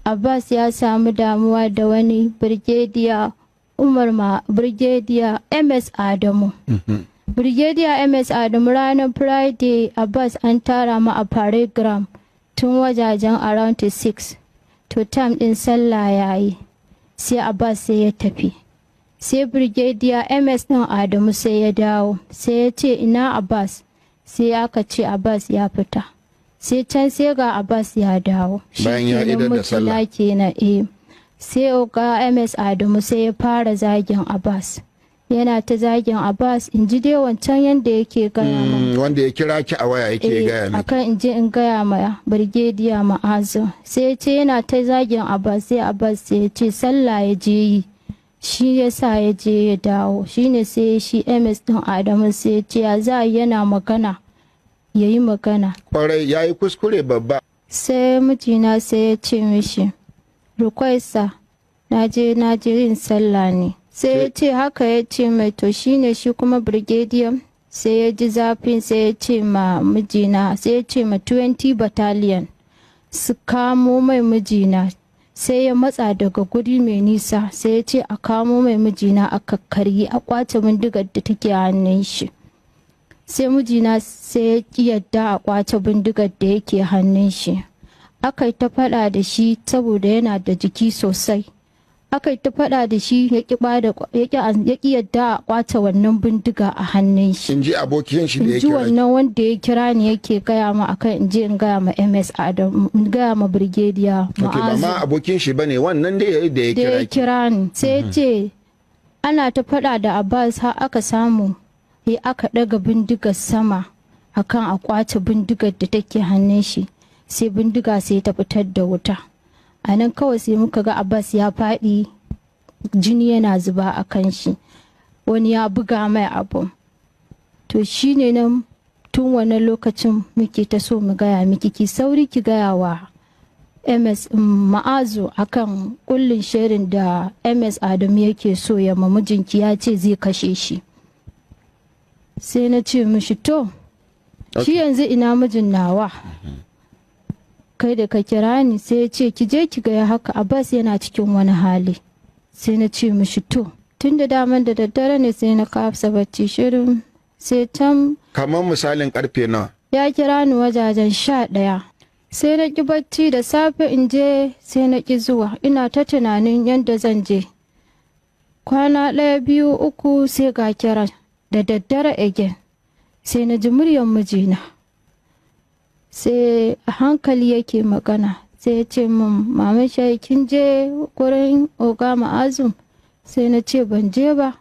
Abbas ya samu damuwa da wani Brigadier MS Adamu. Brigadier MS Adamu ranar Friday Abbas an tara mu a paragram tun wajajen around 6. To time din sallah yayi. Sai Abbas sai ya tafi. Sai Brigadier MS din Adamu sai ya dawo. Sai ya ce ina Abbas? Sai aka ce Abbas ya fita. Sai can sai ga Abbas ya dawo. Bayan ya idar da sallah. Kenan sai ga MS Adamu sai ya fara zagin Abbas. Yana ta zagin Abbas in ji dai wancan yanda yake gaya ma. Wanda ya kira ki a waya yake gaya miki. Akan in ji in gaya ma Brigadier Ma'azu. Sai ya ce yana ta zagin Abbas sai Abbas sai ya ce sallah ya je yi. Shi ya sa ya je ya dawo. Shine sai shi MS din Adamu sai ya ce ya za yana magana. Ya yi magana. Kwarai ya yi kuskure babba. Sai mijina sai ya ce mishi Rukwaisa na je yin sallah ne. Sai ya ce haka ya ce mai to shine shi kuma Brigadier sai ya ji zafin sai ya ce ma mijina sai ya ce ma 20 battalion su kamo mai mijina. Sai ya matsa daga guri mai nisa sai ya ce a kamo mai mijina a kakkaryi a kwace bindigar da take hannun shi. Sai mijina sai ya ki yadda a kwace bindigar da yake hannun shi. Aka yi ta faɗa da shi saboda yana da jiki sosai. Aka yi ta faɗa da shi ya ki yadda a kwace wannan bindiga a hannun shi. In ji abokin shi da ya kira. In ji wannan wanda ya kira ni yake gaya ma akan in je in gaya ma MS Adam in gaya ma Brigadier Ma'azu. Ba ma abokin shi bane wannan da ya kira ni. Sai ya ce ana ta faɗa da Abbas har aka samu ya aka ɗaga bindigar sama akan a kwace bindigar da take hannun shi. Sai bindiga sai ta fitar da wuta. A nan kawai sai muka ga Abbas ya faɗi jini yana zuba a kan shi. Wani ya buga mai abu. To shi ne nan tun wannan lokacin muke ta so mu gaya miki ki sauri ki gaya wa MS Ma'azu akan kullin shirin da MS Adamu yake so ya mijinki ya ce zai kashe shi. Sai na ce mishi to shi yanzu ina mijin nawa. Kai da ka kira ni sai ya ce ki je ki gaya haka Abbas yana cikin wani hali. Sai na ce mishi to tun da daman da daddare ne sai na kafsa bacci shirin sai tam kamar misalin karfe nawa ya kira ni wajajen 11. Sai na ki bacci da safe in je sai na ki zuwa ina ta tunanin yadda zan je. Kwana 1 2 3 sai ga kira da daddare again. Sai na ji muryar mijina. Sai a hankali yake magana sai ya ce min mama shayi kin je gurin Oga Ma'azu. Sai na ce ban je ba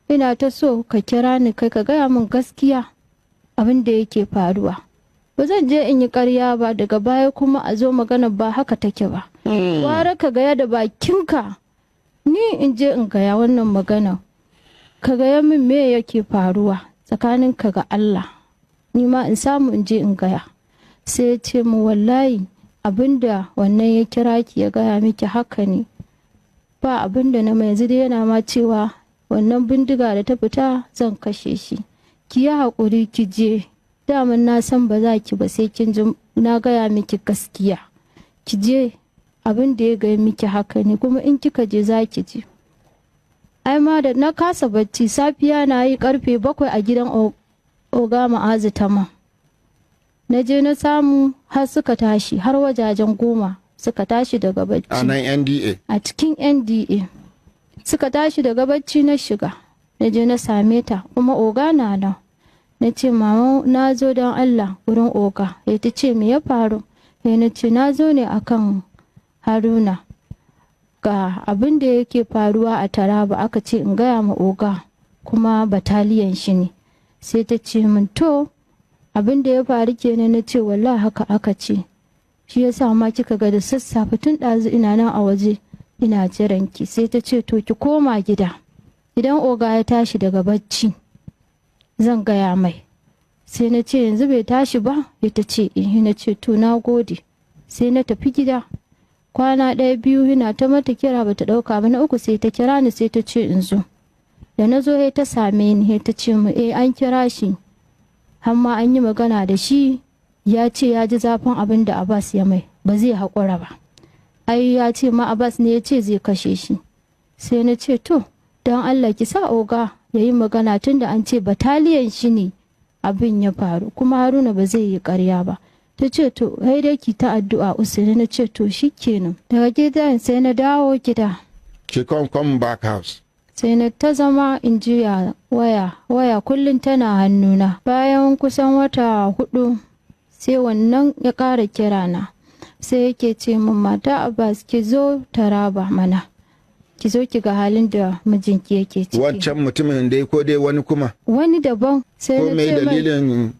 ina ta so ka kira ni kai ka gaya min gaskiya abin da yake faruwa. Ba zan je in yi ƙarya ba daga baya kuma a zo magana ba haka take ba. Ware ka gaya da bakinka ni in je in gaya wannan magana. Ka gaya min me yake faruwa tsakaninka ga Allah. Ni ma in samu in je in gaya. Sai ya ce mu wallahi abinda wannan ya kira ki ya gaya miki haka ne. Ba abinda na mai yanzu dai yana ma cewa wannan bindiga da ta fita zan kashe shi. Ki yi haƙuri ki je. Daman na san ba za ki ba sai kin ji na gaya miki gaskiya. Ki je abin da ya gaya miki haka ne kuma in kika je za ki je. Ai ma da na kasa bacci safiya na yi karfe 7 a gidan Oga Ma'azu Tama. Na je na samu har suka tashi har wajajen 10 suka tashi daga bacci. A nan NDA. A cikin NDA. Suka tashi daga bacci na shiga. Na je na same ta kuma Oga na nan. Na ce mama na zo don Allah wurin Oga. Ya ta ce me ya faru? Ya na ce na zo ne akan Haruna. Ga abin da yake faruwa a Taraba aka ce in gaya ma Oga kuma bataliyan shi ne. Sai ta ce min to abin da ya faru kenan. Na ce wallahi haka aka ce. Shi yasa ma kika ga da sassafe tun ɗazu ina nan a waje ina jiran ki. Sai ta ce to ki koma gida. Idan Oga ya tashi daga bacci zan gaya mai. Sai na ce yanzu bai tashi ba. Ya ta ce na ce to na gode. Sai na tafi gida. Kwana 1 2 yana ta mata kira bata ɗauka ba. Na 3 sai ta kira ni sai ta ce in zo. Da na zo ta same ni ta ce mu an kira shi. Har ma an yi magana da shi ya ce ya ji zafin abin da Abbas ya mai ba zai haƙura ba. ai ya ce ma Abbas ne ya ce zai kashe shi. Sai na ce to don Allah ki sa oga ya yi magana tunda an ce bataliyan shi ne abin ya faru kuma Haruna ba zai yi ƙarya ba. Ta ce to hai dai ki ta addu'a Usaini. Na ce to shikenan. Daga gidan sai na dawo gida. Ki come back house. Sai na ta zama in juya waya kullum tana hannuna. Bayan kusan wata 4 sai wannan ya ƙara kirana. Sai yake ce min mata Abbas ki zo Taraba mana. Ki zo ki ga halin da mijinki yake ciki. Wancan mutumin dai ko dai wani kuma? Wani daban. Sai ko mai dalilin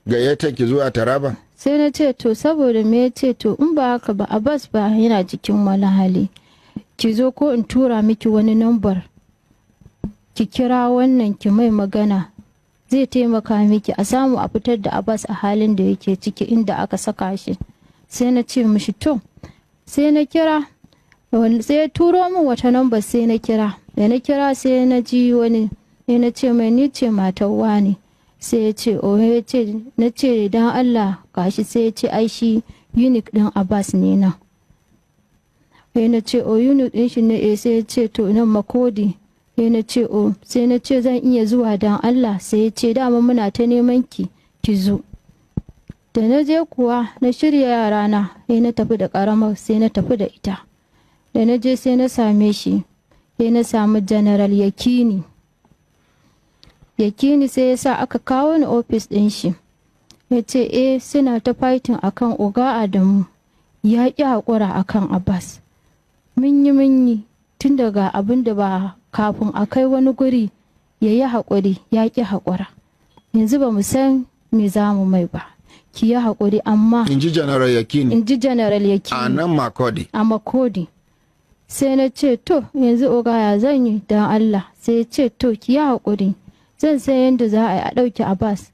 gayyatar ki zuwa Taraba? Sai na ce to saboda me ya ce to in ba haka ba Abbas ba yana cikin wani hali. Ki zo ko in tura miki wani nambar. Ki kira wannan ki mai magana. Zai taimaka miki a samu a fitar da Abbas a halin da yake ciki inda aka saka shi. Sai na ce mishi to. Sai na kira. Sai ya turo min wata nambar sai na kira. Da na kira sai na ji wani. Sai na ce mai ni ce matar wani. Sai ya ce oh ya ce na ce dan Allah gashi sai ya ce ai shi unique din Abbas ne nan. Sai na ce oh unique din shi ne sai ya ce to nan Makodi. Sai na ce oh sai na ce zan iya zuwa dan Allah. Sai ya ce dama muna ta neman ki zo. Da na je kuwa na shirya yarana sai na tafi da karamar sai na tafi da ita. Da na je sai na same shi sai na samu General Yakini sai ya sa aka kawo ni ofis ɗin shi. Ya ce suna ta fighting akan Oga Adamu ya ƙi haƙura akan Abbas. Mun yi tun daga abin da ba kafin a kai wani guri ya yi haƙuri ya ƙi haƙura. Yanzu ba mu san me za mu mai ba. Ki yi haƙuri amma. In ji General Yakini. A nan Makodi. A Makodi. Sai na ce to yanzu Oga ya zan yi don Allah. Sai ya ce to ki yi haƙuri. Zan san yadda za a yi a ɗauki Abbas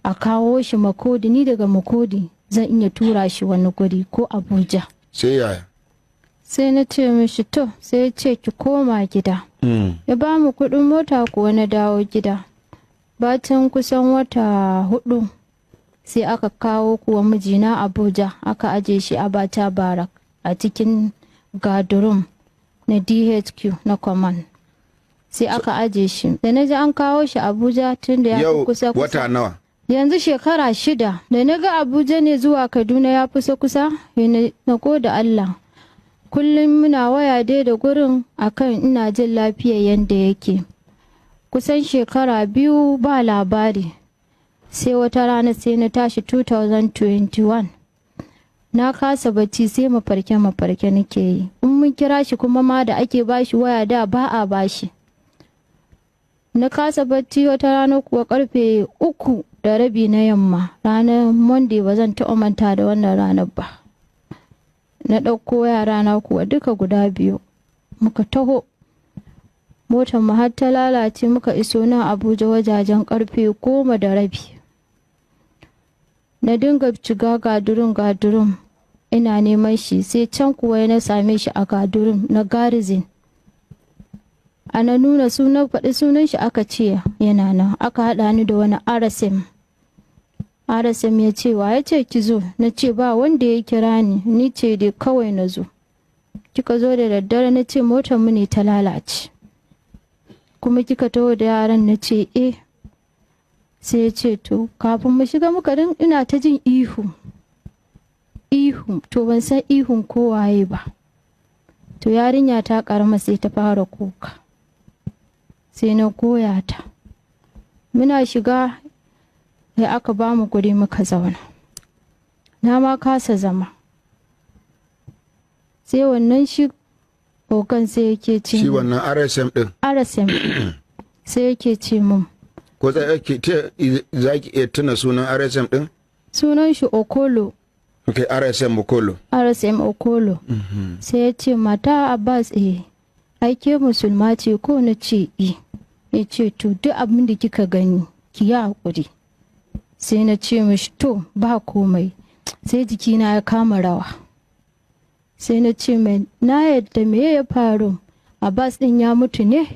a kawo shi Makodi, ni daga Makodi zan iya tura shi wani guri ko Abuja. Sai yaya? Sai na ce mishi to sai ya ce ki koma gida. Ya ba mu kuɗin mota kuwa na dawo gida. Bacin kusan wata 4 sai aka kawo kuwa mijina Abuja aka aje shi a Bata Barak a cikin gadurum na DHQ na Command. Sai aka aje shi da na ji an kawo shi Abuja tun da ya fi kusa wata nawa yanzu shekara 6 da na ga Abuja ne zuwa Kaduna ya kusa na goda Allah kullum muna waya dai da gurin akan ina jin lafiya yanda yake kusan shekara 2 ba labari. Sai wata rana sai na tashi 2021 na kasa bacci sai mafarke nake yi. In mun kira shi kuma ma da ake bashi waya da ba a bashi. Na kasa bacci wata rana kuwa karfe 3:30 na yamma ranar Monday ba zan taɓa manta da wannan ranar ba. Na ɗauko yarana kuwa duka guda 2 muka taho. Motar mu har ta lalace muka iso nan Abuja wajajen karfe 10:30. Na dinga shiga gadurum ina neman shi sai can kuwa na same shi a gadurum na Garrison. Ana nuna faɗi sunan shi aka ce yana nan aka haɗa ni da wani RSM ya ce wa ya ce ki zo na ce ba wanda ya kira ni ce dai kawai na zo. Kika zo da daddare na ce motar mu ne ta lalace kuma kika taho da yaran na ce sai ya ce to kafin mu shiga muka ina ta jin ihu to ban san ihun ko waye ba. To yarinya ta karama sai ta fara kuka sai na goya ta. Muna shiga da aka ba mu guri muka zauna. Na ma kasa zama. Sai wannan shi ogan sai yake ce shi wannan RSM din sai yake ce mun ko za ki iya tuna sunan RSM din? Sunan shi Okolo. Okay, RSM Okolo. Sai ya ce mata Abbas aike musulma ce ko na ce ya ce to duk abin da kika gani ki yi haƙuri. Sai na ce mishi to ba komai. Sai jikina ya kama rawa. Sai na ce mai na yadda me ya faru Abbas din ya mutu ne?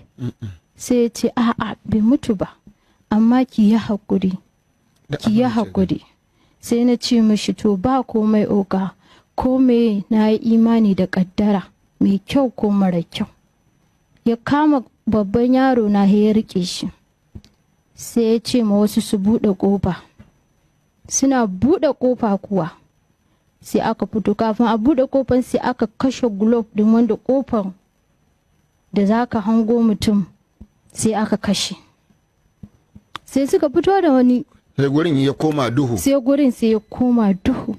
Sai ya ce a'a bai mutu ba amma ki yi haƙuri. Sai na ce mishi to ba komai oga ko me na yi imani da ƙaddara mai kyau ko mara kyau. Ya kama babban yaro na ya rike shi, sai ya ce ma wasu su buɗe ƙofa. Suna buɗe ƙofa kuwa sai aka fito, kafin a buɗe ƙofar sai aka kashe gulob ɗin wanda ƙofar da za ka hango mutum sai aka kashe. Sai suka fito da wani, sai gurin ya koma duhu. sai gurin sai ya koma duhu.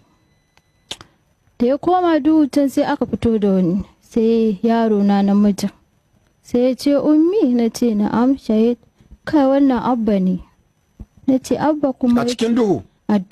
Da ya koma duhu can sai aka fito da wani, sai yaro na namijin sai ya ce ummi, na ce na'am shahid, kai wannan abba ne. Na ce abba kuma A cikin duhu. a duhu.